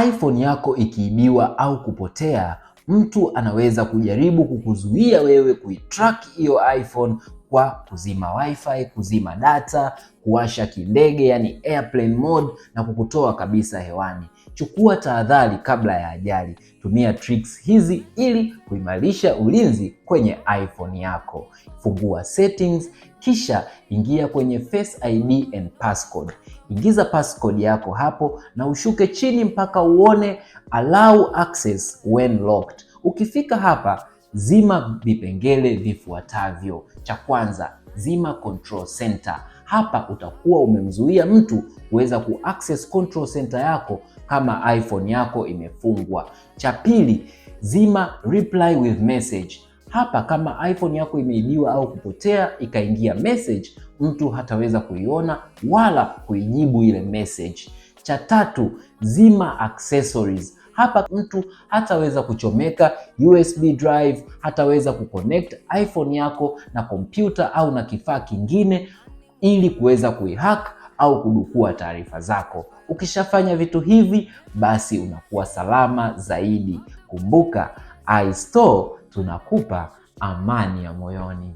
iPhone yako ikiibiwa au kupotea, mtu anaweza kujaribu kukuzuia wewe kuitrack hiyo iPhone kwa kuzima wifi, kuzima data, kuwasha kindege yani airplane mode na kukutoa kabisa hewani. Chukua tahadhari kabla ya ajali. Tumia tricks hizi ili kuimarisha ulinzi kwenye iPhone yako. Fungua settings, kisha ingia kwenye Face ID and passcode. Ingiza passcode yako hapo na ushuke chini mpaka uone allow access when locked. Ukifika hapa, zima vipengele vifuatavyo. Cha kwanza, zima control center. Hapa utakuwa umemzuia mtu kuweza kuaccess control center yako kama iPhone yako imefungwa. Cha pili, zima reply with message. Hapa kama iPhone yako imeibiwa au kupotea ikaingia message, mtu hataweza kuiona wala kuijibu ile message. Cha tatu, zima accessories. Hapa mtu hataweza kuchomeka USB drive, hataweza kuconnect iPhone yako na kompyuta au na kifaa kingine ili kuweza kuihack au kudukua taarifa zako. Ukishafanya vitu hivi, basi unakuwa salama zaidi. Kumbuka, iStore tunakupa amani ya moyoni.